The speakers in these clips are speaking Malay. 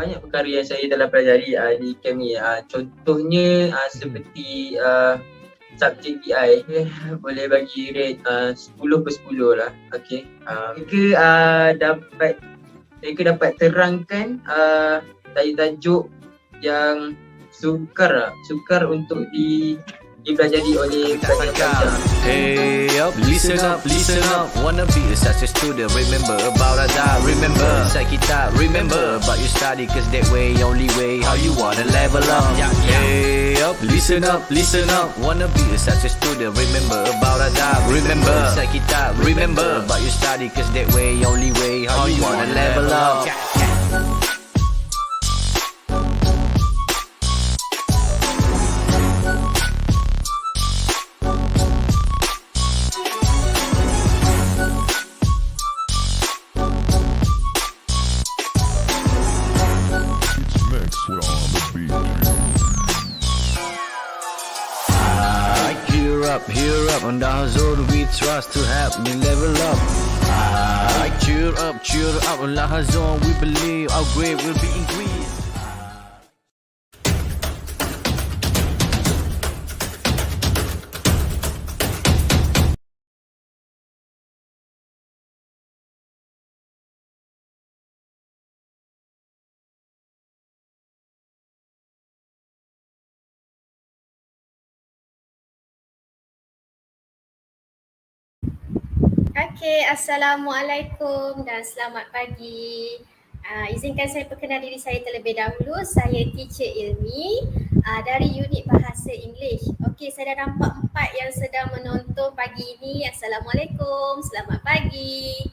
banyak perkara yang saya telah pelajari di camp ni. Contohnya seperti subjek BI boleh bagi rate 10/10 lah. Okey. Mereka dapat terangkan tajuk-tajuk yang sukar untuk dipelajari oleh pelajar-pelajar. Hey up, listen up, wanna be such a student, remember about a die, remember inside kita, remember about your study, cause that way, only way, how you wanna level up. Hey up, listen up, wanna be such a student, remember about a die, remember inside kita, remember about your study, cause that way, only way, how you wanna level up. Cheer up, on the zone we trust to help me level up. Cheer up, on the zone we believe our grade will be increased. Okay, Assalamualaikum dan selamat pagi. Izinkan saya perkenalkan diri saya terlebih dahulu. Saya Teacher Ilmi dari unit Bahasa English. Okay, saya dah nampak 4 yang sedang menonton pagi ini. Assalamualaikum, selamat pagi.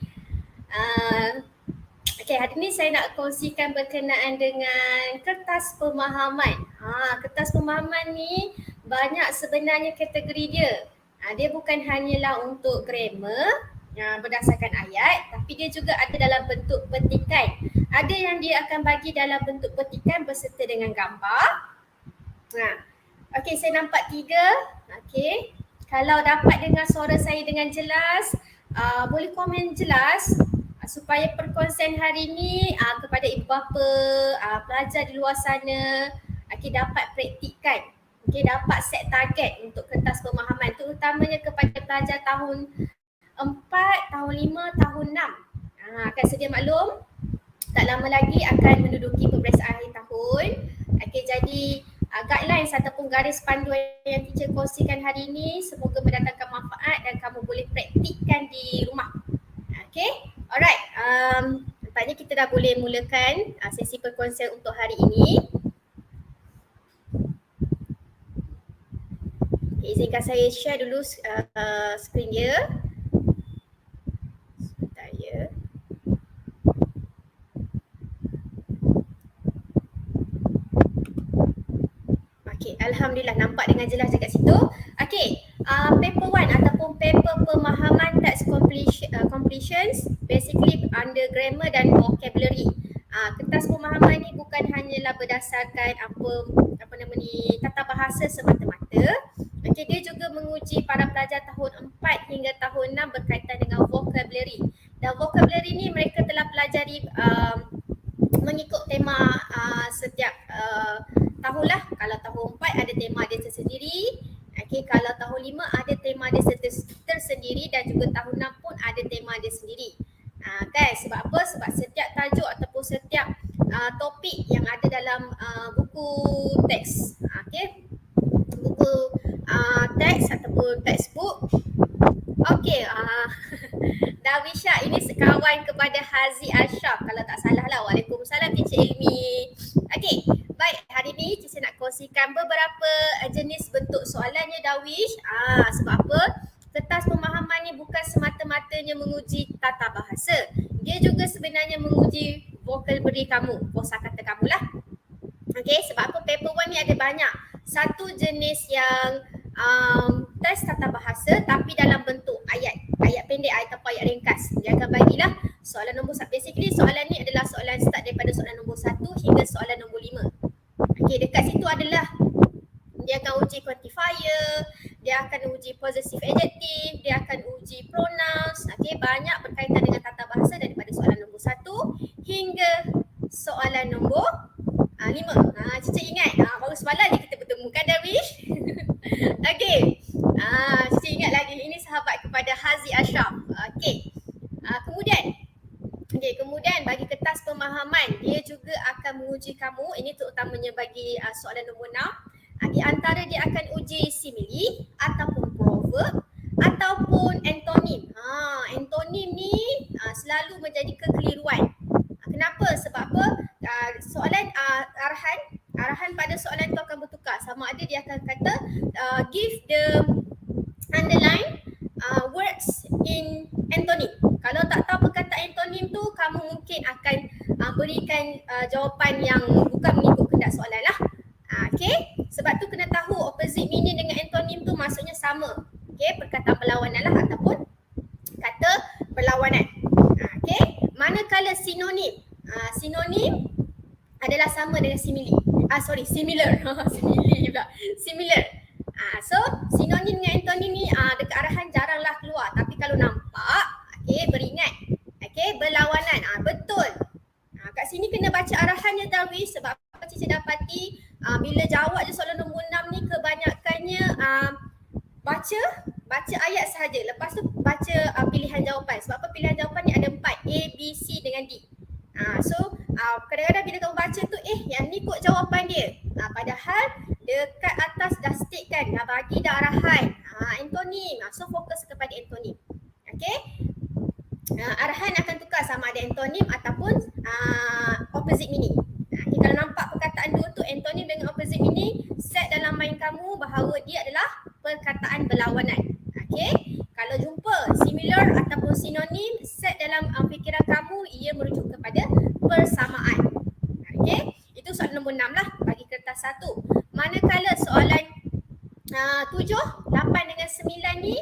Okay, hari ini saya nak kongsikan berkenaan dengan kertas pemahaman. Kertas pemahaman ni banyak sebenarnya kategori dia. Dia bukan hanyalah untuk grammar berdasarkan ayat, tapi dia juga ada dalam bentuk petikan. Ada yang dia akan bagi dalam bentuk petikan berserta dengan gambar. Okey, saya nampak 3. Okey, kalau dapat dengar suara saya dengan jelas, boleh komen jelas supaya perkongsian hari ini kepada ibu bapa, pelajar di luar sana, dapat praktikkan. Okey, dapat set target untuk kertas pemahaman, terutamanya kepada pelajar tahun 4, tahun 5, tahun 6. Akan sedia maklum, tak lama lagi akan menduduki peperiksaan akhir tahun. Okey, jadi guidelines ataupun garis panduan yang teacher kongsikan hari ini semoga mendatangkan manfaat dan kamu boleh praktikkan di rumah. Okey, alright. Nampaknya kita dah boleh mulakan sesi perkongsian untuk hari ini. Okay, izinkan saya share dulu skrin dia. Sebentar ya. Okay, Alhamdulillah nampak dengan jelas dekat situ. Okay, paper 1 ataupun paper pemahaman text completions basically under grammar dan vocabulary. Kertas pemahaman ni bukan hanyalah berdasarkan tata bahasa semata-mata. Okay, dia juga menguji para pelajar tahun 4 hingga tahun 6 berkaitan dengan vocabulary. Dan vocabulary ni mereka telah pelajari mengikut tema setiap tahun lah. Kalau tahun 4 ada tema dia tersendiri. Okay, kalau tahun 5 ada tema dia tersendiri dan juga tahun 6 pun ada tema dia sendiri. Kan, sebab apa? Sebab setiap tajuk ataupun setiap topik yang ada dalam buku teks, buku teks ataupun textbook. Okey, Dawisha ini sekawan kepada Hazi Ashraf kalau tak salah lah. Waalaikumsalam Teacher Ilmi. Okey, baik, hari ni saya nak kongsikan beberapa jenis bentuk soalannya Dawish. Sebab apa? Kertas pemahaman ni bukan semata-matanya menguji tata bahasa. Dia juga sebenarnya menguji vocabulary kamu, kosakata kamu lah. Okey, sebab apa? Paper 1 ni ada banyak. Satu jenis yang test tata bahasa tapi dalam bentuk ayat pendek ataupun ayat ringkas. Dia akan bagilah soalan nombor 1. Basically soalan ni adalah soalan start daripada soalan nombor 1 hingga soalan nombor 5. Okey, dekat situ adalah dia akan uji quantifier, dia akan uji possessive adjective, dia akan uji pronouns. Okey, banyak berkaitan dengan tata bahasa daripada soalan nombor 1 hingga soalan nombor 5. Cici ingat, baru semalam je kita bertemu kan Darwish? Okey. Cici ingat lagi, ini sahabat kepada Hazi Ashraf. Okey. Kemudian bagi kertas pemahaman, dia juga akan menguji kamu. Ini terutamanya bagi soalan nombor 6. Di antara dia akan uji simile ataupun proverb ataupun antonim. Antonim ni selalu menjadi kekeliruan. Kenapa? Sebab apa? Soalan arahan pada soalan tu akan bertukar. Sama ada dia akan kata give the underline words in antonym. Kalau tak tahu perkataan antonym tu, kamu mungkin akan berikan jawapan yang bukan mengikut kehendak soalan lah. Okay, sebab tu kena tahu opposite meaning dengan antonym tu maksudnya sama. Okay, perkataan berlawanan lah ataupun kata berlawanan. Okay, manakala sinonim, sinonim adalah sama dengan simile. Similar. Simile pula. Similar. So sinonim dengan antonim ni dekat arahan jaranglah keluar, tapi kalau nampak, beringat. Berlawanan. Betul. Kat sini kena baca arahannya Darwish, sebab apa Cici dapati bila jawab je soalan nombor 6 ni kebanyakannya baca ayat sahaja, lepas tu baca pilihan jawapan. Sebab apa? Pilihan jawapan ni ada 4, A, B, C dengan D. So kadang-kadang bila kamu baca tu, yang ni kot jawapan dia. Padahal dekat atas dah state kan, dah bagi dah arahan. Antonim. So fokus kepada antonim. Okay. Arahan akan tukar sama ada antonim ataupun opposite meaning. Kalau nampak perkataan dua tu antonim dengan opposite meaning, set dalam mind kamu bahawa dia adalah perkataan berlawanan. Okay. Kalau jumpa similar ataupun sinonim, set dalam fikiran kamu ia merujuk kepada persamaan. Okay. Itu soalan nombor 6 lah bagi kertas 1. Manakala soalan 7, 8 dengan 9 ni,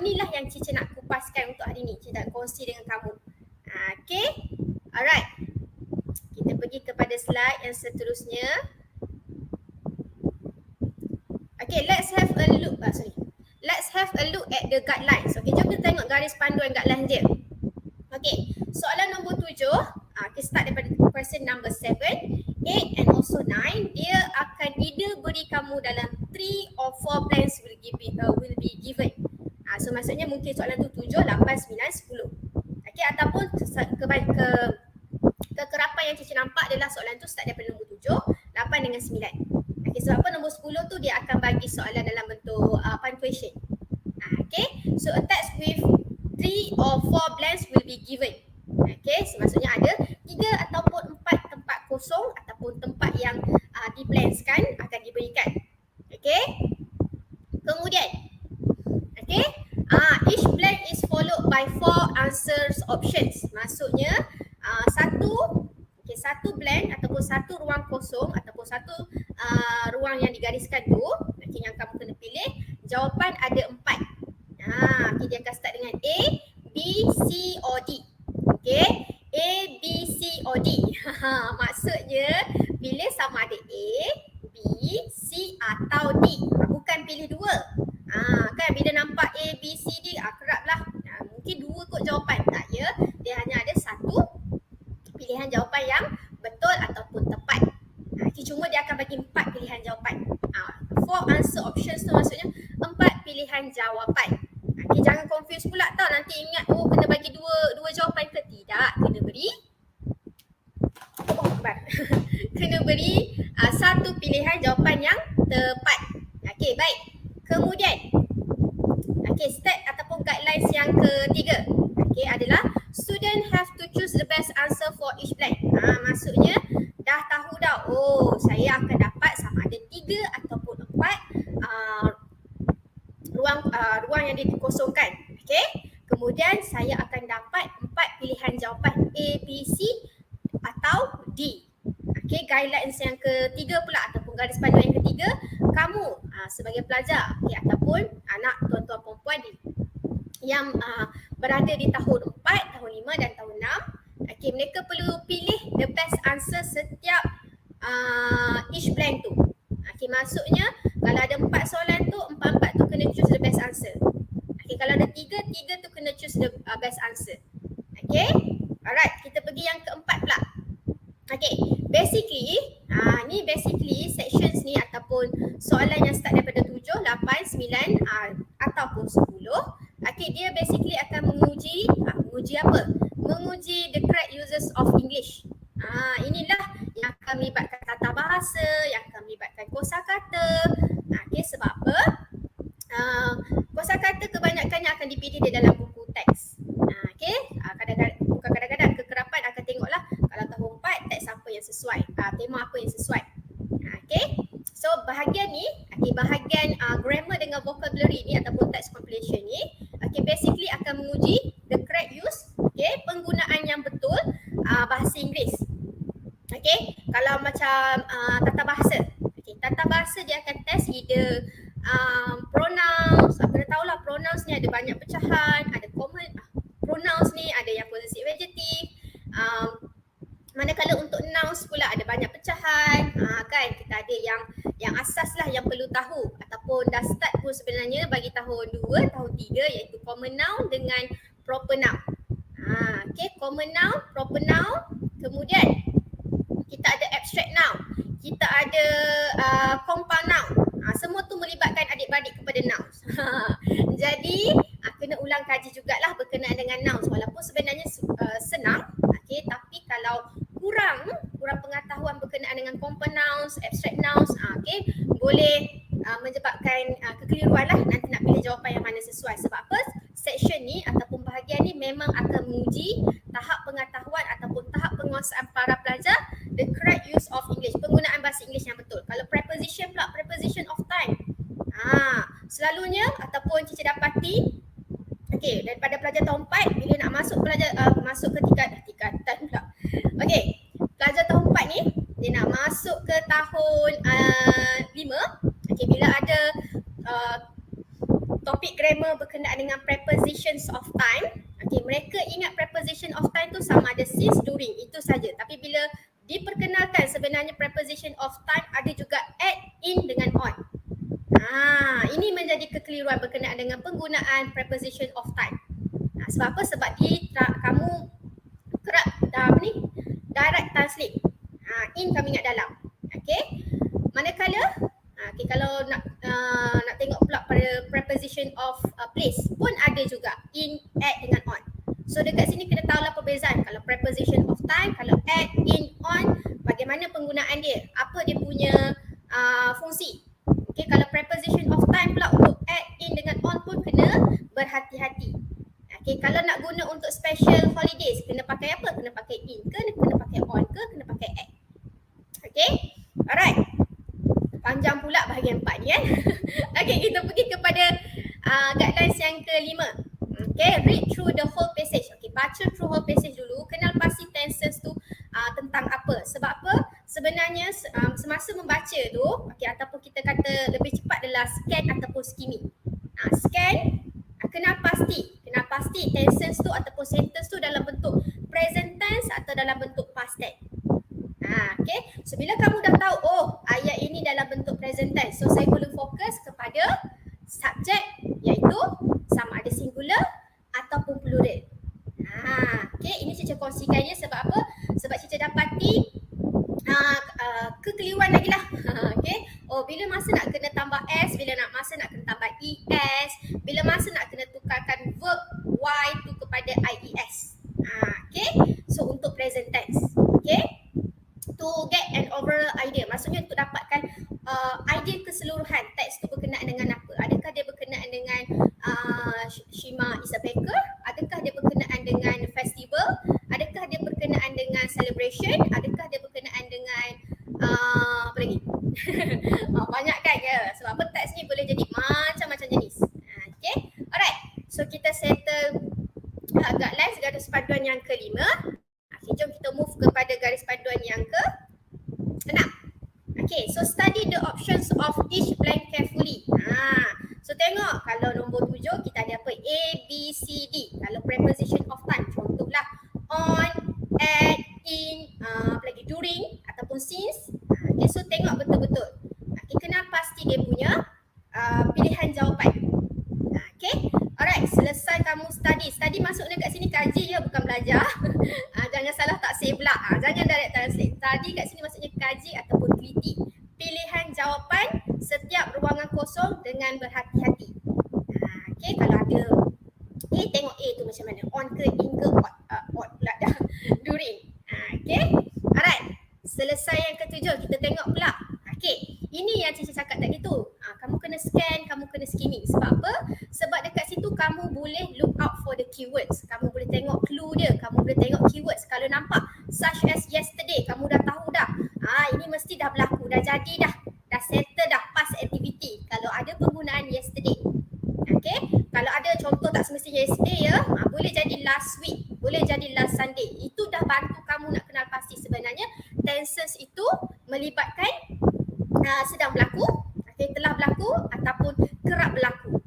inilah yang Cici nak kupaskan untuk hari ni. Cici nak kongsi dengan kamu. Okay. Alright. Kita pergi kepada slide yang seterusnya. Okay, let's have a look. Let's have a look at the guidelines. Okay, jom kita tengok garis panduan guidelines dia. Okay, soalan nombor 7. Kita start daripada question number 7, 8 and also 9. Dia akan either beri kamu dalam 3 or 4 blanks will be given. So maksudnya mungkin soalan tu 7, 8, 9, 10. Okay, ataupun kekerapan yang Cici nampak adalah soalan tu start daripada nombor 7, 8 dengan 9. Okay, sebab apa nombor 10 tu dia akan bagi soalan dalam bentuk punctuation. Okay, so attached with 3 or 4 blanks will be given. Okay, so maksudnya ada 3 ataupun 4 tempat kosong ataupun tempat yang diblankskan akan diberikan. Okay, kemudian each blank is followed by 4 answers options. Maksudnya satu blank ataupun satu ruang kosong ataupun satu ruang yang digariskan tu, yang kamu kena pilih, jawapan ada 4. Dia akan start dengan A, B, C or D. Okay, A, B, C or D. Maksudnya pilih sama ada A, B, C atau D. Bukan pilih 2. Kan bila nampak A, B, C, D, kerap lah. Mungkin 2 kot jawapan. Tak ya, dia hanya ada satu pilihan jawapan yang betul ataupun tepat. Cuma dia akan bagi 4 pilihan jawapan. 4 answer options tu maksudnya 4 pilihan jawapan. Jangan confuse pula tau, nanti ingat kena bagi dua jawapan ke? Tidak, kena beri kena beri satu pilihan jawapan yang tepat. Okey, baik. Kemudian step ataupun guidelines yang ketiga adalah student have to choose the best answer for each blank. Maksudnya dah tahu dah, saya akan dapat sama ada 3 ataupun 4 ruang yang dikosongkan. Okay. Kemudian saya akan dapat 4 pilihan jawapan A, B, C atau D. Okay, guidelines yang ketiga pula ataupun garis panduan yang ketiga, kamu sebagai pelajar ataupun anak tuan-tuan perempuan yang berada di tahun 4, tahun 5 dan tahun 6, mereka perlu pilih the best answer setiap each blank tu. Maksudnya kalau ada 4 soalan tu, 4 tu kena choose the best answer. Kalau ada 3 tu kena choose the best answer. Alright, kita pergi yang keempat pula. Okay, basically ni basically sections ni ataupun soalan yang start daripada 7, 8, 9 ataupun 10. Okay, dia basically akan menguji apa? Menguji the correct uses of English. Inilah yang akan melibatkan tata bahasa, yang akan melibatkan kosakata. Okay, sebab apa? Kosakata kebanyakannya akan dipilih di dalam buku teks. Okay, kadang-kadang kekerapan akan tengoklah kalau tahun 4 teks apa yang sesuai, tema apa yang sesuai. Okay, so bahagian ni, bahagian grammar dengan vocabulary ni ataupun text completion ni, basically akan menguji the correct use, penggunaan yang betul bahasa Inggeris. Okay, kalau macam tata bahasa, tata bahasa dia akan test either pronouns. Kena tahulah pronouns ni ada banyak pecahan, ada common pronouns ni ada yang possessive adjective. Manakala untuk nouns pula ada banyak pecahan, kan kita ada yang asas lah yang perlu tahu ataupun dah start pun sebenarnya bagi tahun 2, tahun 3 iaitu common noun dengan proper noun. Common noun, proper noun, kemudian kita ada abstract noun, kita ada compound noun. Semua tu melibatkan adik-beradik kepada nouns. Jadi kena ulang kaji jugalah berkenaan dengan nouns walaupun sebenarnya senang, tapi kalau kurang pengetahuan berkenaan dengan compound nouns, abstract nouns, boleh menyebabkan kekeliruan lah nanti nak pilih jawapan yang mana sesuai. Sebab apa? Section ni ataupun bahagian ni memang akan menguji tahap pengetahuan ataupun tahap penguasaan para pelajar the correct use of English, penggunaan bahasa Inggeris yang betul. Kalau preposition pula, preposition of time. Selalunya ataupun Cici dapati daripada pelajar tahun 4 bila nak masuk ke tingkatan pula. Pelajar tahun 4 ni dia nak masuk ke tahun 5. Bila ada topik grammar berkenaan dengan prepositions of time, mereka ingat preposition of time tu sama ada since, during, itu saja. Tapi bila diperkenalkan sebenarnya preposition of time ada juga at, in dengan on. Ini menjadi kekeliruan berkenaan dengan penggunaan preposition of time. Sebab apa? Sebab kamu kerap direct translate. In kami ingat dalam. Manakala kalau nak tengok pula pada preposition of place pun ada juga in, at dengan on. So dekat sini kena tahulah perbezaan. Kalau preposition of time, kalau at, in, on, bagaimana penggunaan dia, apa dia punya fungsi. Kalau preposition of time pula untuk at, in dengan on pun kena berhati-hati. Kalau nak guna untuk special holidays, kena pakai apa? Kena pakai in ke, kena pakai on ke, kena pakai at. Alright. Panjang pula bahagian 4 ni kan. Kita pergi kepada guidelines yang kelima. Read through the whole passage. Baca through whole passage dulu. Kenal pasti tenses tu tentang apa. Sebab apa? Sebenarnya semasa membaca tu, ataupun kita kata lebih cepat adalah scan ataupun skimming. Scan, kenal pasti tenses tu ataupun sentence tu dalam bentuk present tense atau dalam bentuk past tense. So bila kamu dah tahu ayat ini dalam bentuk present tense, so saya perlu fokus kepada subjek iaitu sama ada singular ataupun plural. Ini Cica kongsikannya sebab apa? Sebab Cica dapati kekeliruan lagi lah. Bila masa nak kena tambah s, bila masa nak kena tambah es, bila masa nak kena tukarkan verb y tu kepada ies. So untuk present tense. To get an overall idea, maksudnya untuk dapatkan idea keseluruhan teks tu berkenaan dengan apa. Adakah dia berkenaan dengan Shima is a baker? Adakah dia berkenaan dengan festival? Adakah dia berkenaan dengan celebration? Adakah dia berkenaan dengan apa lagi? Banyak kan ya? Sebab apa teks ni boleh jadi macam-macam jenis. Alright. So kita settle guidelines, garis panduan yang kelima. Jom kita move kepada garis panduan yang ke-6. So study the options of each blank carefully. So tengok kalau nombor 7 kita ada apa? A, B, C, D. Kalau preposition of time, contohlah on, at, in, apa lagi, during ataupun since. So tengok betul-betul. Kenal pasti dia punya pilihan jawapan. Alright, selesai kamu study. Study maksudnya kat sini kaji ya, bukan belajar. Jangan salah taksir pula. Jangan direct translate. study kat sini maksudnya kaji ataupun teliti. Pilihan jawapan setiap ruangan kosong dengan berhati-hati. Okay, kalau ada A, tengok A tu macam mana. On ke, in ke, odd pula dah. During. Okay. Alright. Selesai yang ketujuh, kita tengok pula. Okay. Ini yang Cici cakap tadi tu. Kamu kena scan, kamu kena skimming. Sebab apa? Sebab dekat situ kamu boleh look out for the keywords. Kamu boleh tengok clue dia. Kamu boleh tengok keywords. Kalau nampak such as yesterday, kamu dah tahu dah. Ini mesti dah berlaku, dah jadi dah. Dah settle dah, past activity. Kalau ada penggunaan yesterday. Okay. Kalau ada contoh tak semestinya yesterday ya. Boleh jadi last week. Boleh jadi last Sunday. Itu dah bantu kamu nak kenal pasti sebenarnya tenses itu melibatkan sedang berlaku, telah berlaku ataupun kerap berlaku.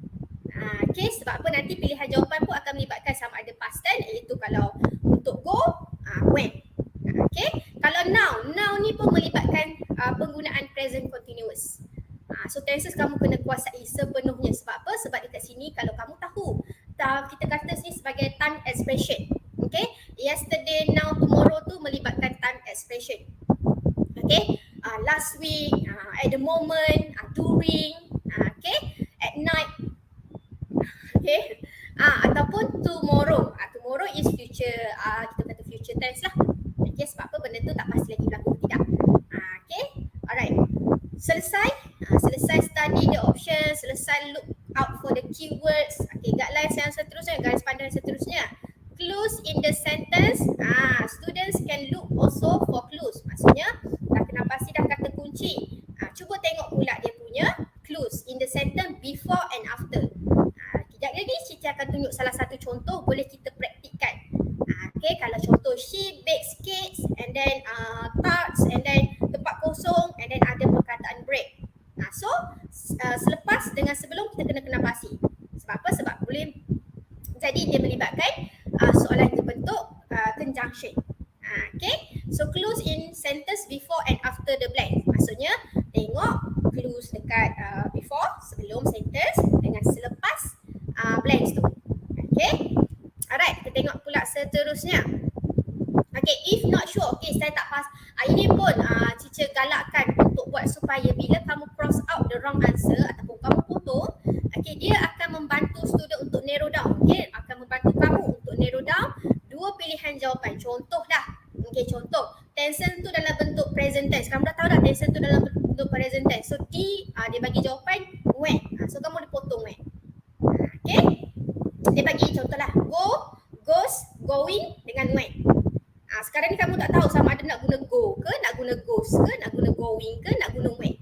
Sebab apa nanti pilihan jawapan pun akan melibatkan sama ada past tense, iaitu kalau untuk go, when. Kalau now ni pun melibatkan penggunaan present continuous. So tenses kamu kena kuasai sepenuhnya. Sebab apa? Sebab dekat sini kalau kamu tahu, kita kata sini sebagai time expression. Yesterday, now, tomorrow tu melibatkan time expression. Last week, at the moment, during, at night, ataupun tomorrow. Tomorrow is future, kita kata future tense lah. Sebab apa benda tu tak pasti lagi berlaku ke tidak. Alright. Selesai study the option, selesai look out for the keywords. Guidelines yang seterusnya, garis pandan seterusnya. Clues in the sentence, students can look also for clues. Maksudnya dah kenal pasti dah kata kunci. Cuba tengok pula dia punya clues in the sentence before and after. Kejap lagi Cici akan tunjuk salah satu contoh, boleh kita praktikkan. Kalau contoh she bakes cakes and then tarts and then tempat kosong and then ada perkataan break. So selepas dengan sebelum kita kena kenal pasti. Sebab apa? Sebab boleh jadi dia melibatkan soalan berbentuk conjunction. So clues in sentence before and after the blank. Maksudnya tengok clues dekat before, sebelum sentence dengan selepas blanks tu. Alright, kita tengok pula seterusnya. If not sure, saya tak pas. Ini pun Cici galakkan untuk buat supaya bila kamu cross out the wrong answer ataupun kamu potong, dia akan membantu student untuk narrow down. Akan membantu kamu untuk narrow down dua pilihan jawapan. Contoh dah. Contoh. Tense tu dalam bentuk present tense. Kamu dah tahu dah tense tu dalam bentuk present tense. So D, dia bagi jawapan when. So kamu boleh potong when. Dia bagi contoh lah. Go, goes, going dengan when. Sekarang ni kamu tak tahu sama ada nak guna go ke, nak guna goes ke, nak guna going ke, nak guna when.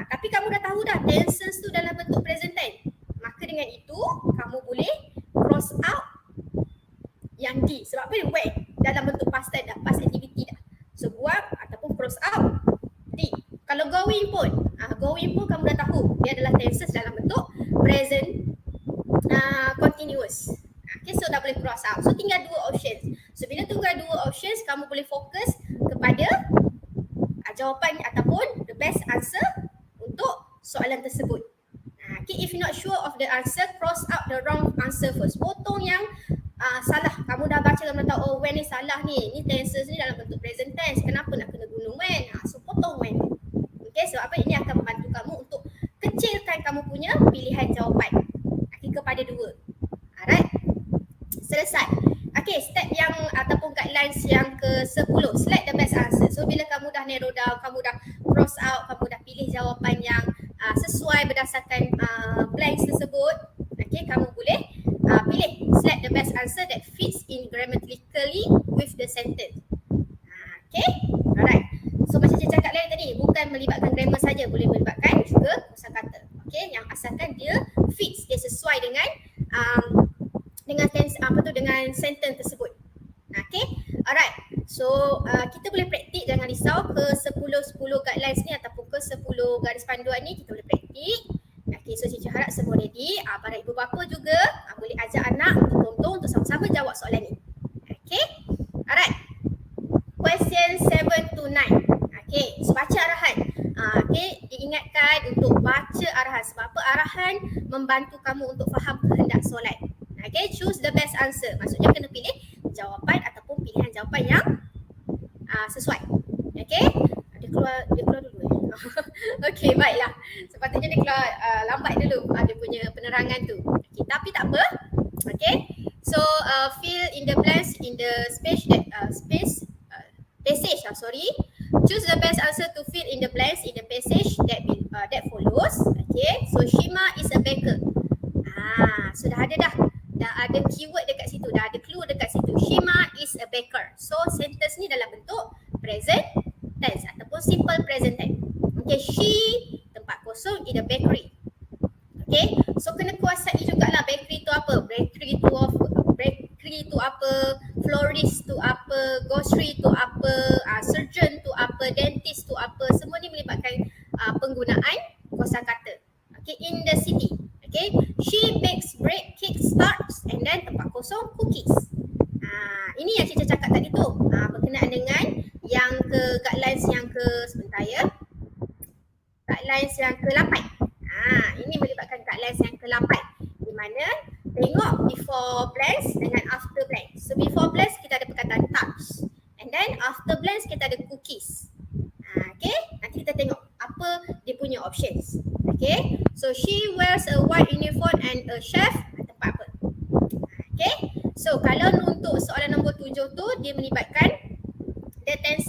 Tapi kamu dah tahu dah tenses tu dalam bentuk present tense. Maka dengan itu kamu boleh cross out yang D. Sebab apa? When dalam bentuk past tense dah, past activity dah. So buang ataupun cross out D. Kalau going pun kamu dah tahu dia adalah tenses dalam bentuk present continuous. So dah boleh cross out. So tinggal dua options. So bila tinggal dua options, kamu boleh fokus kepada jawapan ataupun the best answer untuk soalan tersebut. If you're not sure of the answer, cross out the wrong answer first. Potong yang salah. Kamu dah baca, kamu dah tahu when ni salah ni. Ni tenses ni dalam bentuk present tense. Kenapa nak kena guna when? So potong when. Sebab apa? Ini akan membantu kamu untuk kecilkan kamu punya pilihan jawapan kepada dua. Alright. Selesai. Step yang ataupun guidelines yang ke-10. Select the best answer. So bila kamu dah narrow down, kamu dah cross out, kamu dah pilih jawapan yang sesuai berdasarkan blanks tersebut, kamu boleh pilih select the best answer that fits in grammatically with the sentence. Alright. So macam saya cakap tadi, bukan melibatkan grammar saja, boleh melibatkan juga kosakata. Yang asalkan dia fits, dia sesuai dengan tense, dengan sentence tersebut. Alright. So kita boleh praktik, jangan risau, ke 10 guidelines ni ataupun ke 10 garis panduan ni kita boleh praktik. So Cici harap semua ready. Para ibu bapa juga boleh ajak anak untuk tonton untuk sama-sama jawab soalan ni. Alright. Question 7 to 9. So baca arahan. Diingatkan untuk baca arahan. Sebab apa? Arahan membantu kamu untuk faham kehendak soalan. Choose the best answer. Maksudnya kena pilih jawapan ataupun pilihan jawapan yang sesuai. Okay, dia keluar dulu Okay, baiklah. Sepatutnya dia keluar lambat dulu dia punya penerangan tu. Okay, tapi tak apa. Okay, so fill in the blanks in the passage. Choose the best answer to fill in the blanks in the passage that follows. Okay, so Shima is a baker. So dah ada keyword dekat situ, dah ada clue dekat situ. Shima is a baker. So sentence ni dalam bentuk present tense ataupun simple present tense. Okay, she tempat kosong in a bakery. Okay, so kena kuasai jugalah bakery tu apa, bakery tu apa, florist tu apa, grocery tu apa, surgeon tu apa, dentist tu apa. Semua ni melibatkan penggunaan kosakata. Okay, in the city. Okay, she bakes bread, cakes, tarts and then tempat kosong cookies. Ini yang Cica cakap tadi tu, berkenaan dengan yang ke guidelines yang ke sebentar ya. Guidelines yang ke-8. Ini melibatkan guidelines yang ke-8 di mana tengok before blanks dengan after blanks. So before blanks kita ada perkataan tarts and then after blanks kita ada cookies. Okay, nanti kita tengok apa dia punya options. Okay, so she wears a white uniform and a chef, tempat apa. Okay, so kalau untuk soalan nombor 7 tu dia melibatkan the tense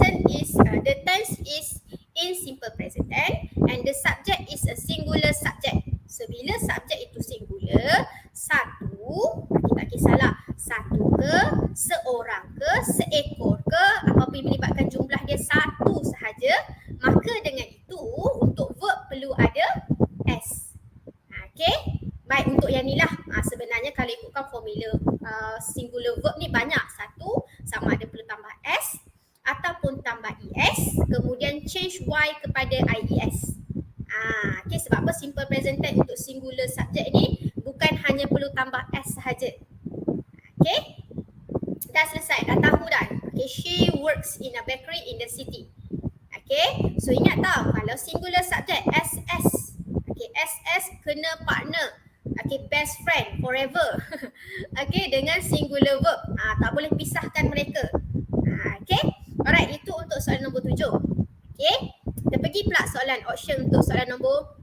is in simple present tense and the subject is a singular subject. So bila subjek itu singular, satu, tak kisahlah, satu ke, seorang ke, seekor ke, apapun yang melibatkan jumlah dia satu sahaja, maka dengan itu untuk verb perlu ada S. Okay, baik untuk yang ni lah. Sebenarnya kalau ikutkan formula singular verb ni banyak. Satu, sama ada perlu tambah S ataupun tambah ES, kemudian change Y kepada IES. Okay, sebab apa simple present tense untuk singular subject ni bukan hanya perlu tambah S sahaja. Okay, dah selesai, dah tahu dah. Okay, she works in a bakery in the city. Okay, so ingat tau kalau singular subject SS. Okay, SS kena partner. Okay, best friend forever. Okay, dengan singular verb. Tak boleh pisahkan mereka. Okay, alright, itu untuk soalan nombor 7. Okay, kita pergi pula soalan option untuk soalan nombor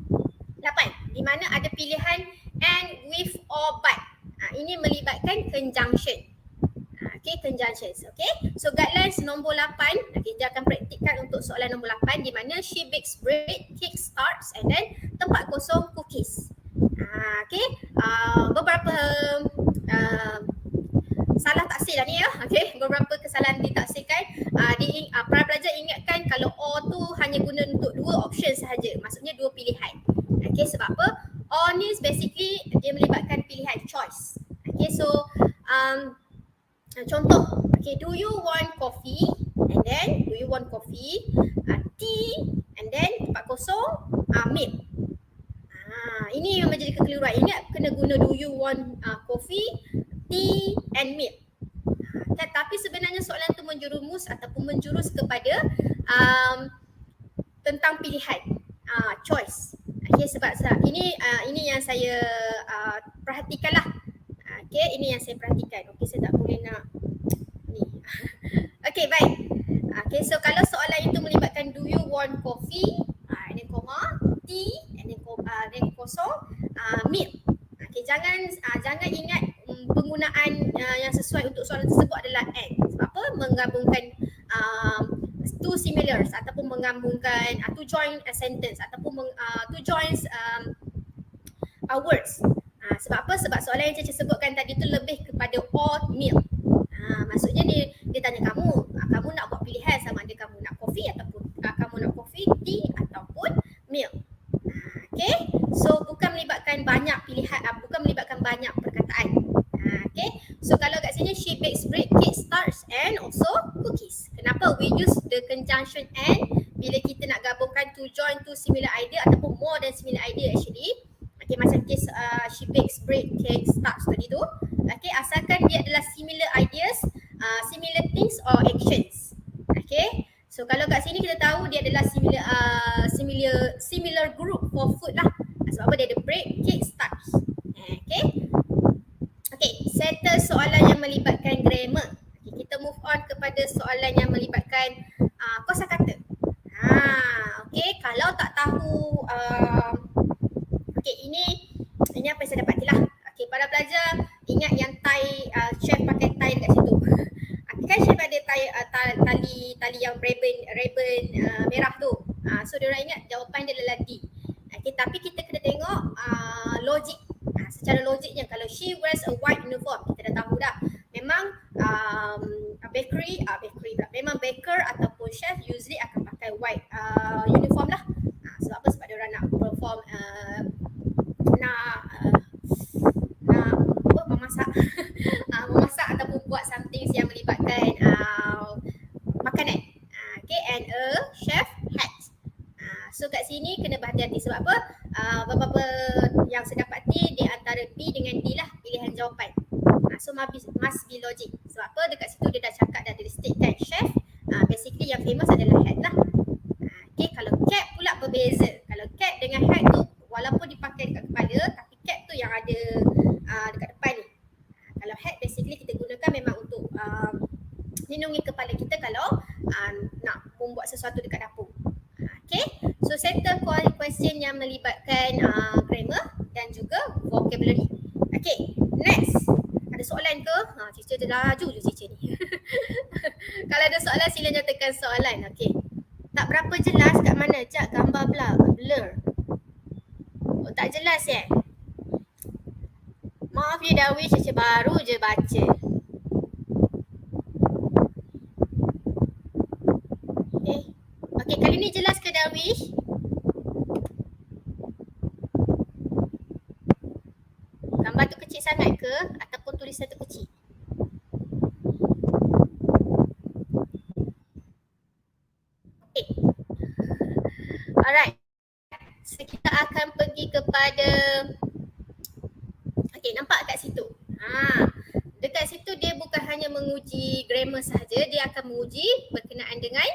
8 di mana ada pilihan and, with or but. Ini melibatkan conjunction. Okay, conjunctions. Okay, so guidelines nombor 8. Okay, kita akan praktikkan untuk soalan nombor 8 di mana she bakes bread, cakes, tarts and then tempat kosong cookies. Okay, beberapa salah taksir dah ni ya. Okay, beberapa kesalahan ditaksirkan. Para pelajar ingatkan kalau or tu hanya guna untuk dua option sahaja, maksudnya dua pilihan. Okay, sebab apa? Or ni basically dia melibatkan pilihan, choice. Okay, so contoh, okay, do you want coffee and then do you want coffee, tea and then tempat kosong milk. Ini yang menjadi kekeliruan. Ingat kena guna do you want coffee, tea and milk. Tapi sebenarnya soalan tu menjerumus ataupun menjurus kepada tentang pilihan, choice. Okay, sebab ini yang saya perhatikan lah. Okay, ini yang saya perhatikan. Okay, saya tak boleh nak ni. Okay, baik. Okay, so kalau soalan itu melibatkan do you want coffee, and then koma, tea, and then kosong, milk. Okay, jangan ingat penggunaan yang sesuai untuk soalan tersebut adalah and. Sebab apa? Menggabungkan two similars ataupun menggabungkan to join a sentence ataupun to join words. Sebab apa? Sebab soalan yang saya sebutkan tadi tu lebih kepada or milk. Maksudnya dia tanya kamu nak buat pilihan sama ada kamu nak kopi ataupun kamu nak kopi, tea ataupun milk. Okay, so bukan melibatkan banyak pilihan, bukan melibatkan banyak perkataan. Okay, so kalau kat sini she bakes bread, cakes, tarts and also cookies. Kenapa we use the conjunction and bila kita nak gabungkan to join two similar idea ataupun more than similar idea actually. Okay, macam case she bakes bread, cakes, tarts tadi tu. Okay, asalkan dia adalah similar ideas, similar things or actions. Okay, so kalau kat sini kita tahu dia adalah similar group for food lah. Sebab apa? Dia ada bread, cakes, tarts. Okay, settle soalan yang melibatkan grammar. Okay, kita move on kepada soalan yang melibatkan kosakata. merah tu. So diorang ingat jawapan dia adalah D. Okay, tapi kita kena tengok logik. Secara logiknya kalau she wears a white uniform, kita dah tahu dah. Memang bakery pula. Memang baker ataupun chef usually akan pakai white uniform lah. Sebab apa? Sebab diorang nak perform memasak memasak ataupun buat something yang melibatkan makanan. Okay, and a chef hat. So kat sini kena berhati-hati sebab apa? Beberapa yang saya dapati di antara B dengan D lah pilihan jawapan. So must be logic. Sebab apa? Dekat situ dia dah cakap dah dia statekan chef. Basically yang famous adalah hat lah. Okay, kalau cap pula berbeza. Kalau cap dengan hat tu walaupun dipakai dekat kepala tapi cap tu yang ada dekat depan ni. Kalau hat basically kita gunakan memang untuk lindungi kepala kita kalau nak membuat sesuatu dekat dapur. Okay, so settle question yang melibatkan grammar dan juga vocabulary. Okay, next. Ada soalan ke? Cica dah laju je cica ni. Kalau ada soalan sila nyatakan soalan. Okay. Tak berapa jelas kat mana? Cak gambar blur. Oh, tak jelas Maaf ya Darwish, cica baru je baca. Okay, kali ni jelas ke Darwish? Gambar tu kecil sangat ke ataupun tulisan tu kecil? Okay. Alright. So kita akan pergi kepada nampak kat situ. Dekat situ dia bukan hanya menguji grammar sahaja, dia akan menguji berkenaan dengan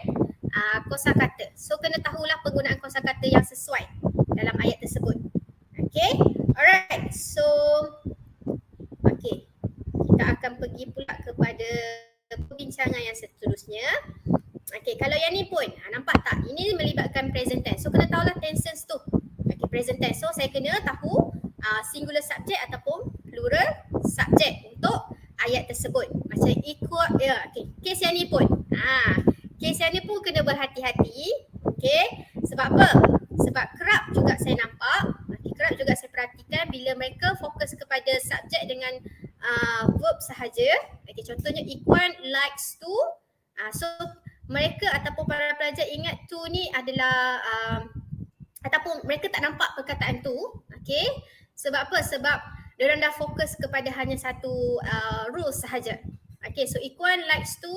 kosakata. So kena tahulah penggunaan kosakata yang sesuai dalam ayat tersebut. Okay, alright. So okay, kita akan pergi pula kepada perbincangan yang seterusnya. Okay, kalau yang ni pun nampak tak? Ini melibatkan present tense. So kena tahulah tenses tu. Okay, present tense. So saya kena tahu singular subject ataupun plural subject untuk ayat tersebut. Macam equal, okay. Kes yang ni pun. Kes yang ni pun kena berhati-hati. Okay. Sebab apa? Sebab kerap juga saya nampak, kerap juga saya perhatikan bila mereka fokus kepada subjek dengan verb sahaja. Okay, contohnya Ikhwan likes to. So mereka ataupun para pelajar ingat to ni adalah ataupun mereka tak nampak perkataan tu. Okay. Sebab apa? Sebab diorang dah fokus kepada hanya satu rules sahaja. Okay, so Ikhwan likes to,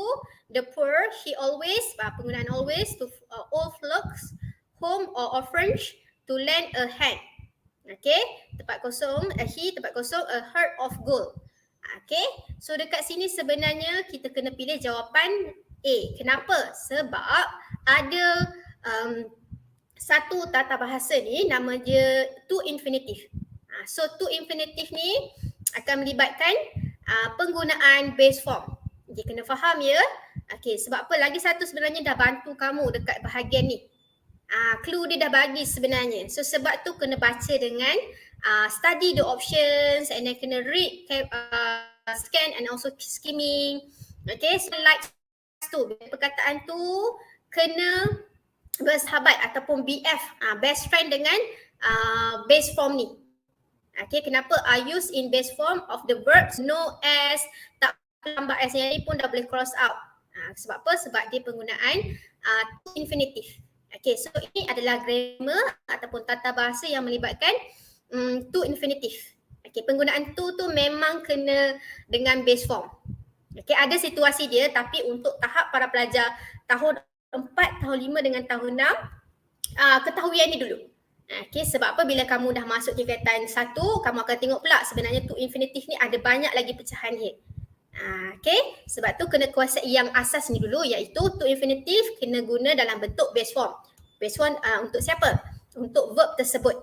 the poor, he always, penggunaan always, to all flocks, home or orphanage, to lend a hand. Okay, tempat kosong, he, tempat kosong, a heart of gold. Okay, so dekat sini sebenarnya kita kena pilih jawapan A. Kenapa? Sebab ada satu tata bahasa ni nama dia to infinitive. So to infinitive ni akan melibatkan penggunaan base form. Okay, kena faham ya. Okay, sebab apa? Lagi satu sebenarnya dah bantu kamu dekat bahagian ni. Clue dia dah bagi sebenarnya. So sebab tu kena baca dengan study the options and then kena read, scan and also skimming. Okay, so like tu, perkataan tu kena bersahabat ataupun BF, best friend dengan base form ni. Okay, kenapa are used in base form of the verbs no as, tak tambah as, yang ni pun dah boleh cross out. Sebab apa? Sebab dia penggunaan to infinitive. Okay, so ini adalah grammar ataupun tata bahasa yang melibatkan to infinitive. Okay, penggunaan to tu memang kena dengan base form. Okay, ada situasi dia tapi untuk tahap para pelajar tahun 4, tahun 5 dengan tahun 6, ketahui yang ni dulu. Okay, sebab apa? Bila kamu dah masuk tingkatan 1, kamu akan tengok pula sebenarnya to infinitive ni ada banyak lagi pecahan dia. Okay, sebab tu kena kuasai yang asas ni dulu, iaitu to infinitive kena guna dalam bentuk base form. Base form untuk siapa? Untuk verb tersebut.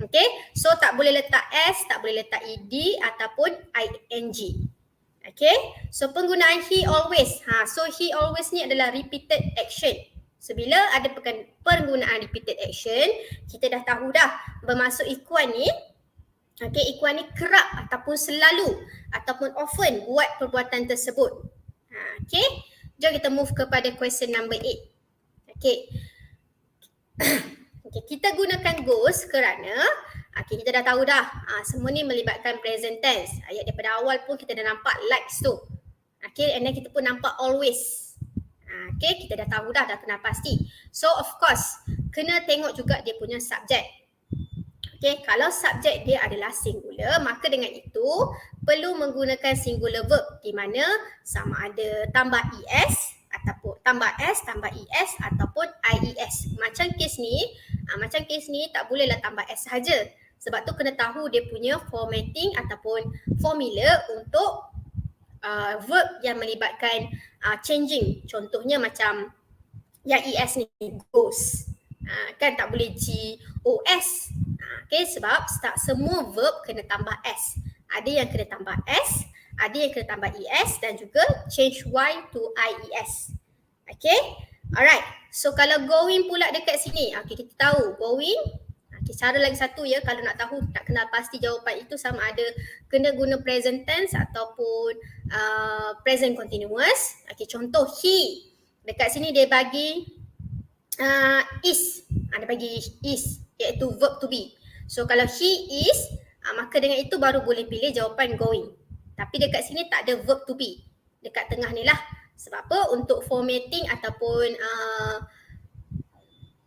Okay, so tak boleh letak s, tak boleh letak ed ataupun ing. Okay, so penggunaan he always. So he always ni adalah repeated action. So bila ada penggunaan repeated action, kita dah tahu dah bermaksud Ikhwan ni, okay, Ikhwan ni kerap ataupun selalu ataupun often buat perbuatan tersebut. Okay, jom kita move kepada question number 8. Okay, Okay, kita gunakan goes kerana kita dah tahu dah semua ni melibatkan present tense. Ayat daripada awal pun kita dah nampak likes tu. Okay, and then kita pun nampak always. Okay, kita dah tahu dah kenal pasti. So of course, kena tengok juga dia punya subjek. Okay, kalau subjek dia adalah singular, maka dengan itu perlu menggunakan singular verb di mana sama ada tambah es ataupun tambah s, tambah es ataupun ies. Macam kes ni tak bolehlah tambah s saja. Sebab tu kena tahu dia punya formatting ataupun formula untuk verb yang melibatkan changing. Contohnya macam yang es ni, goes. Kan tak boleh GOS. Okay, sebab tak semua verb kena tambah S. Ada yang kena tambah S, ada yang kena tambah ES dan juga change Y to IES. Okay, alright. So kalau going pula dekat sini, kita tahu going. Cara lagi satu ya, kalau nak tahu, nak kenal pasti jawapan itu sama ada kena guna present tense ataupun present continuous. Contoh he. Dekat sini dia bagi is. Dia bagi is iaitu verb to be. So kalau he is, maka dengan itu baru boleh pilih jawapan going. Tapi dekat sini tak ada verb to be. Dekat tengah ni lah. Sebab apa? Untuk formatting ataupun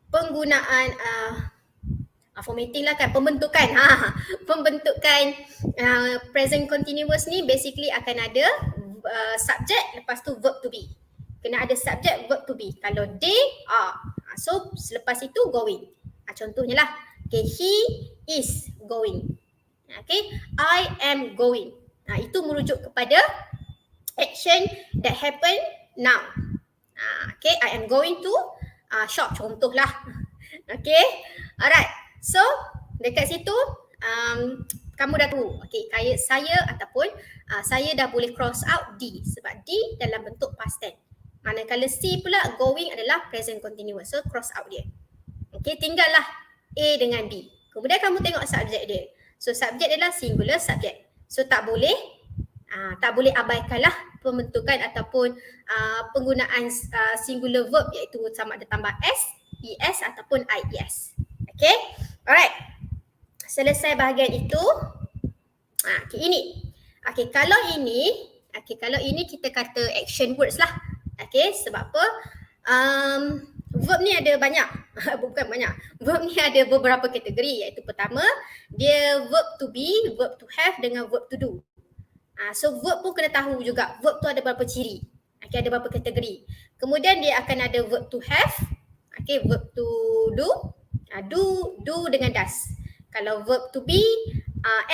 penggunaan formatting lah kan, pembentukan. Pembentukan present continuous ni basically akan ada subject lepas tu verb to be. Kena ada subject verb to be. Kalau they are, so selepas itu going. Contohnya lah. Okay, he is going. Okay, I am going. Itu merujuk kepada action that happen now. Okay, I am going to shop, contoh lah. Okay, alright. So, dekat situ kamu dah tahu. Okay, kaya saya ataupun saya dah boleh cross out D. Sebab D dalam bentuk past tense. Manakala C pula going adalah present continuous. So, cross out dia. Okay, tinggallah A dengan B. Kemudian kamu tengok subjek dia. So subjek adalah singular subject. So tak boleh abaikanlah pembentukan ataupun penggunaan singular verb iaitu sama ada tambah S, ES ataupun IES. Okay, alright. Selesai bahagian itu. Ini. Kalau ini kita kata action words lah. Okay, sebab apa? Verb ni ada banyak. Bukan banyak. Verb ni ada beberapa kategori, iaitu pertama, dia verb to be, verb to have dengan verb to do. So verb pun kena tahu juga. Verb tu ada berapa ciri. Ada berapa kategori. Kemudian dia akan ada verb to have. Verb to do. Do dengan does. Kalau verb to be,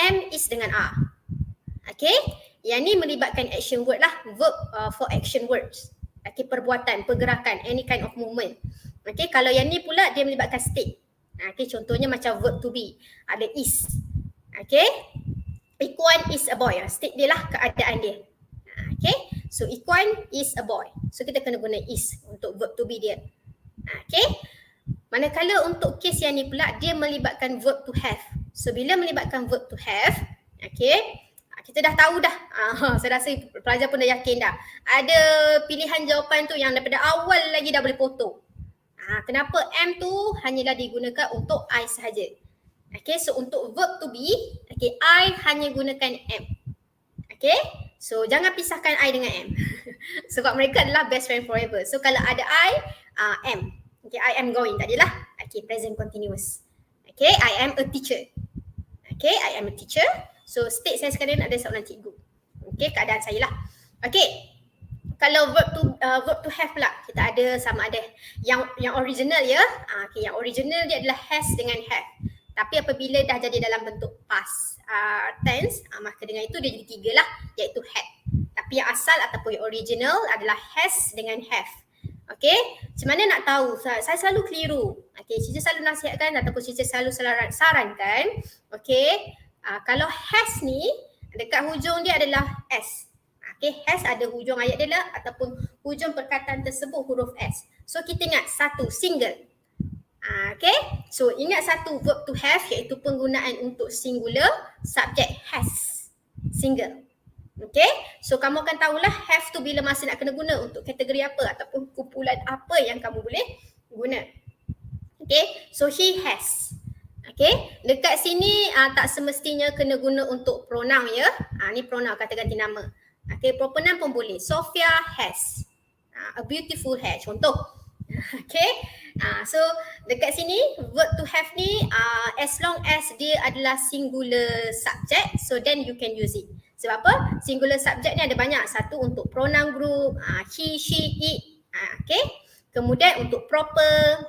am, is dengan are. Yang ni melibatkan action word lah. Verb for action words. Perbuatan, pergerakan, any kind of movement. Kalau yang ni pula dia melibatkan state. Contohnya macam verb to be, ada is. Ikhwan is a boy. State dia lah, keadaan dia. So Ikhwan is a boy. So kita kena guna is untuk verb to be dia. Manakala untuk kes yang ni pula dia melibatkan verb to have. So bila melibatkan verb to have, kita dah tahu dah. Saya rasa pelajar pun dah yakin dah. Ada pilihan jawapan tu yang daripada awal lagi dah boleh potong. Kenapa am tu hanyalah digunakan untuk I sahaja. So untuk verb to be, I hanya gunakan am. So jangan pisahkan I dengan am. Sebab mereka adalah best friend forever. So kalau ada I, am. I am going tadi lah. Present continuous. I am a teacher. I am a teacher. So state saya sekarang ada seorang cikgu. Keadaan saya lah. Kalau verb to have pula, kita ada sama ada yang original ya. Yang original dia adalah has dengan have. Tapi apabila dah jadi dalam bentuk past tense, maka dengan itu dia jadi tiga lah, iaitu had. Tapi yang asal ataupun yang original adalah has dengan have. Macam mana nak tahu? Saya selalu keliru. Cikgu selalu nasihatkan ataupun cikgu selalu sarankan. Kalau has ni dekat hujung dia adalah S. Has ada hujung ayat dia lah ataupun hujung perkataan tersebut huruf S. So kita ingat satu, single. So ingat satu, verb to have iaitu penggunaan untuk singular, subject has, single. So kamu akan tahulah have tu bila masa nak kena guna untuk kategori apa ataupun kumpulan apa yang kamu boleh guna. So he has. Okay, dekat sini tak semestinya kena guna untuk pronoun ya. Ni pronoun, kata ganti nama. Okay, proper noun pun boleh. Sophia has a beautiful hair, contoh. Okay, so dekat sini verb to have ni as long as dia adalah singular subject, so then you can use it. Sebab apa? Singular subject ni ada banyak. Satu untuk pronoun group, he, she, it. Okay, kemudian untuk proper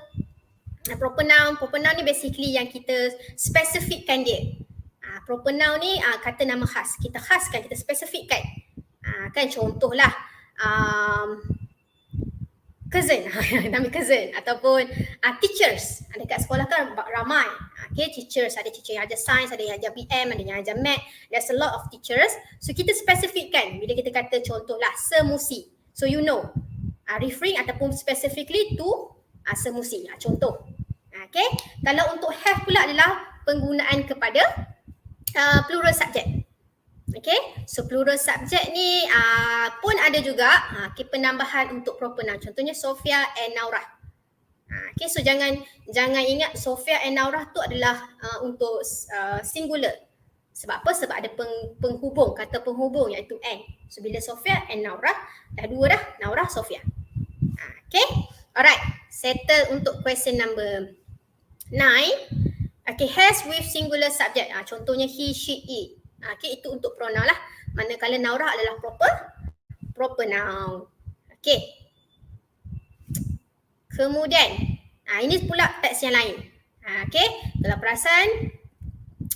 noun ni basically yang kita spesifikkan dia. Proper noun ni kata nama khas. Kita khaskan, kita spesifikkan. Kan contohlah cousin, nama cousin, ataupun teachers. Dekat sekolah kan ramai. Okay, teachers, ada teacher yang ajar sains, ada yang ajar BM, ada yang ajar math. There's a lot of teachers. So kita spesifikkan bila kita kata contohlah semusi. So you know, referring ataupun specifically to semusi. Contoh. Okay, kalau untuk have pula adalah penggunaan kepada plural subject. Okay, so plural subject ni pun ada juga penambahan untuk proper noun. Contohnya Sophia and Naurah. Okay, so jangan ingat Sophia and Naurah tu adalah untuk singular. Sebab apa? Sebab ada penghubung, kata penghubung iaitu and. So bila Sophia and Naurah, dah dua dah, Naurah, Sophia. Okay, alright, settle untuk question number 9. Okay, has with singular subject. Contohnya he, she, it. Okay, itu untuk pronoun lah. Manakala Naurah adalah proper noun. Okay. Kemudian, ini pula teks yang lain. Okay, kalau perasan,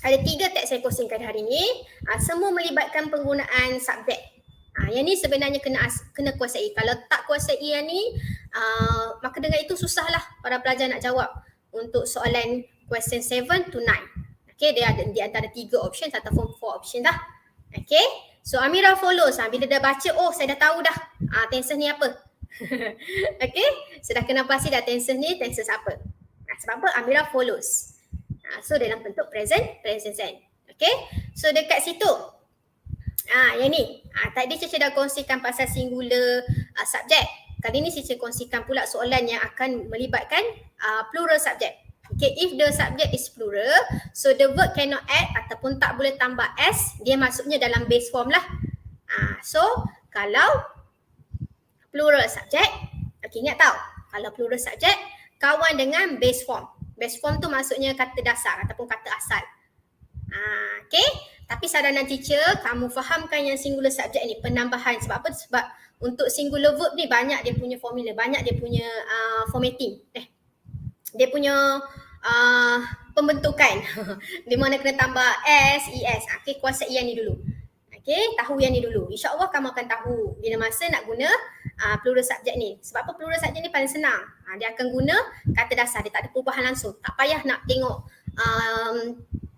ada 3 teks saya kongsikan hari ini. Semua melibatkan penggunaan subjek. Yang ni sebenarnya kena kuasai. Kalau tak kuasai yang ni, maka dengan itu susahlah para pelajar nak jawab untuk soalan question 7 to 9. Okay, dia ada di antara 3 option ataupun 4 option dah. Okay, so Amira follows. Bila dah baca, oh saya dah tahu dah tenses ni apa. Okay, sudah kena pasti dah tenses ni tenses apa. Sebab apa? Amira follows. So dalam bentuk present tense. Okay, so dekat situ yang ni tadi Cici dah kongsikan pasal singular subject. Kali ni Cici kongsikan pula soalan yang akan melibatkan plural subject. Okay, if the subject is plural, so the verb cannot add ataupun tak boleh tambah s, dia masuknya dalam base form lah. So kalau plural subject, okay, ingat tau, kalau plural subject kawan dengan base form. Base form tu maksudnya kata dasar ataupun kata asal. Okay, tapi saranan teacher, kamu fahamkan yang singular subject ni penambahan. Sebab apa? Sebab untuk singular verb ni banyak dia punya formula, banyak dia punya formatting. Dia punya pembentukan di mana kena tambah s, es. Okay, kuasai yang ni dulu. Okay, tahu yang ni dulu. InsyaAllah kamu akan tahu bila masa nak guna plural subject ni. Sebab apa? Plural subject ni paling senang. Dia akan guna kata dasar, dia tak ada perubahan langsung. Tak payah nak tengok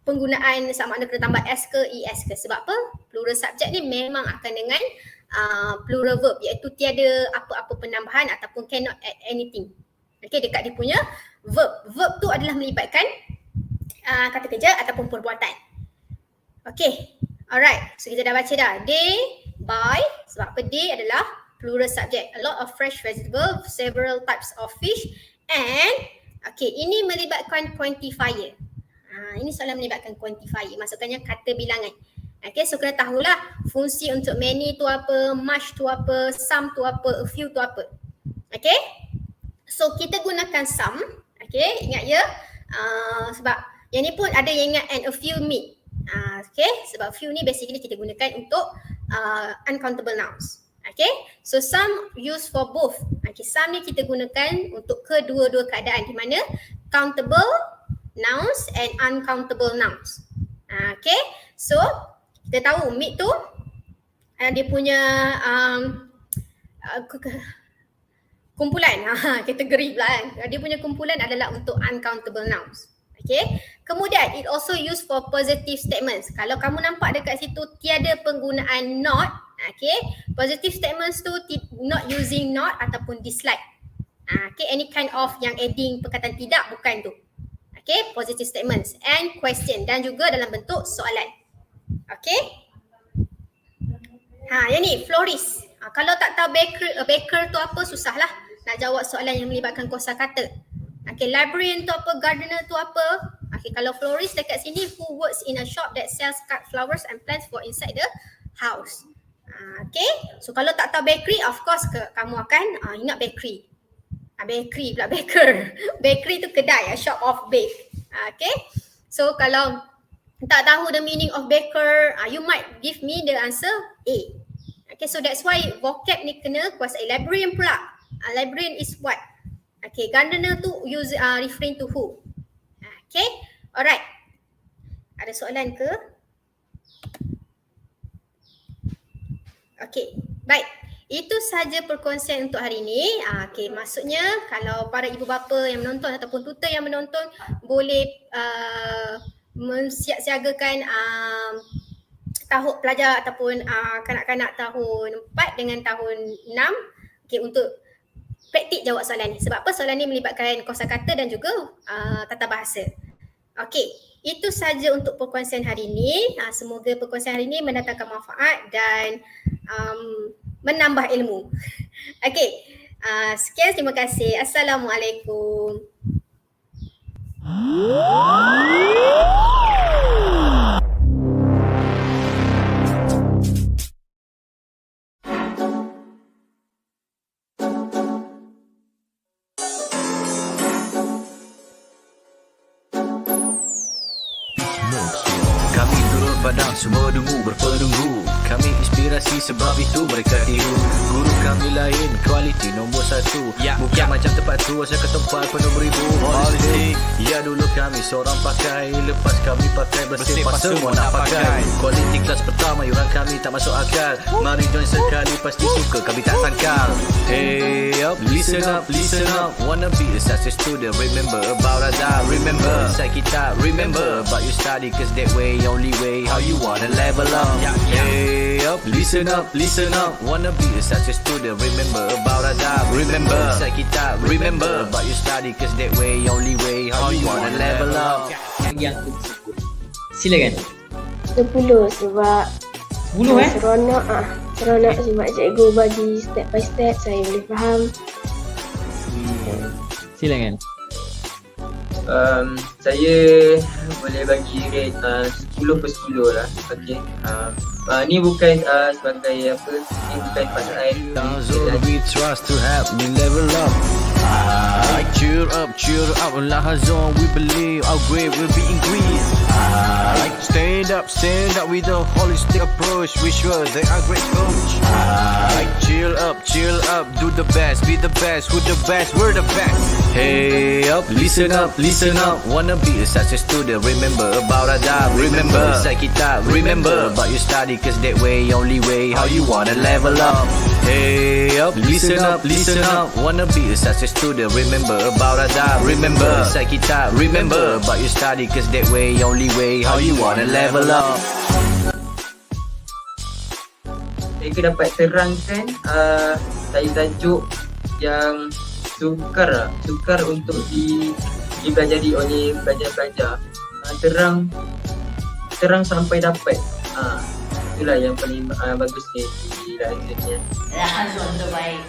penggunaan sama ada kena tambah s ke, es ke. Sebab apa? Plural subject ni memang akan dengan plural verb, iaitu tiada apa-apa penambahan ataupun cannot add anything. Okay, dekat dia punya verb. Verb tu adalah melibatkan kata kerja ataupun perbuatan. Okay, alright. So kita dah baca dah. They buy, sebab apa? They adalah plural subject. A lot of fresh vegetable, several types of fish, and okay, ini melibatkan quantifier. Ini soalan melibatkan quantifier. Masukkannya kata bilangan. Okay, so kena tahulah fungsi untuk many tu apa, much tu apa, some tu apa, a few tu apa. Okay, so kita gunakan some. Okay, ingat ya. Sebab yang ni pun ada yang ingat and a few meet. Okay, sebab few ni basically kita gunakan untuk uncountable nouns. Okay, so some used for both. Okay, some ni kita gunakan untuk kedua-dua keadaan, di mana countable nouns and uncountable nouns. Okay, so kita tahu meet tu dia punya kumpulan, kategori pula kan. Dia punya kumpulan adalah untuk uncountable nouns. Okay, kemudian it also used for positive statements. Kalau kamu nampak dekat situ tiada penggunaan not, okay, positive statements tu not using not ataupun dislike. Okay, any kind of yang adding perkataan tidak, bukan tu. Okay, positive statements and question, dan juga dalam bentuk soalan. Okay, yang ni florist. Kalau tak tahu baker tu apa, susahlah nak jawab soalan yang melibatkan kosakata. Okay, librarian tu apa, gardener tu apa? Okay, kalau florist dekat sini, who works in a shop that sells cut flowers and plants for inside the house. Okay, so kalau tak tahu bakery, of course kamu akan ingat bakery. Bakery pula, baker. Bakery tu kedai, a shop of bake. Okay, so kalau tak tahu the meaning of baker, you might give me the answer A. Okay, so that's why vocab ni kena kuasai. Librarian pula, librarian is what? Okay, gardener tu referring to who? Okay, alright. Ada soalan ke? Okay, baik. Itu saja perkongsian untuk hari ini. Okay, maksudnya kalau para ibu bapa yang menonton ataupun tutor yang menonton boleh mensiap-siagakan tahun pelajar ataupun kanak-kanak tahun 4 dengan tahun 6 okay, untuk praktik jawab soalan ni. Sebab apa? Soalan ni melibatkan kosakata dan juga tata bahasa. Okey, itu saja untuk perkongsian hari ini. Semoga perkongsian hari ini mendatangkan manfaat dan menambah ilmu. Okey, sekian, terima kasih. Assalamualaikum. Kami turun padang, semua dungu berpenunggu. Kami inspirasi sebab itu mereka tiru. Guru kami lain, kualiti nombor 1. Bukan macam tempat tu, asal ke tempat penuh beribu holistik. Ya dulu kami seorang pakai, lepas kami pakai bersih pas semua nak pakai. Kualiti kelas pertama, yuran kami tak masuk akal. Mari join sekali, pasti suka kami tak sangkal. Hey up, listen up, listen up. Wanna be a success student, remember about Ada. Remember, inside kita, remember about you study, cause that way, only way, how you wanna level up. Hey up, listen up, listen up. Wanna be a success student, remember about Ada. Remember, inside kita, remember about you study, cause that way, only way, how you wanna level up. Yang aku sebut. Silakan. 10 sebab 10 seronok seronok sebab cikgu bagi step by step, saya boleh faham. Silakan. Saya boleh bagi rate 10 per 10 lah. Okay. Ni bukan sebagai apa, ni bukan pasal Zul, we trust to help me level up. Cheer up, Lahazon, we believe our grade will be increased. Stand up with a holistic approach. We sure they are great coach. Chill up, do the best, be the best, who the best, we're the best. Hey up, listen up. Wanna be a success student, remember about Ada. Remember, inside kita, remember about you study, cause that way, only way, how you wanna level up. Hey up, listen up. Wanna be a success student, remember about Ada. Remember, inside kita, remember about you study, cause that way, only way, how you wanna level up. Mereka dapat terangkan tajuk yang sukar untuk dipelajari oleh pelajar-pelajar. Terang sampai dapat. Itulah yang paling bagus di Lahazon Lahazon terbaik.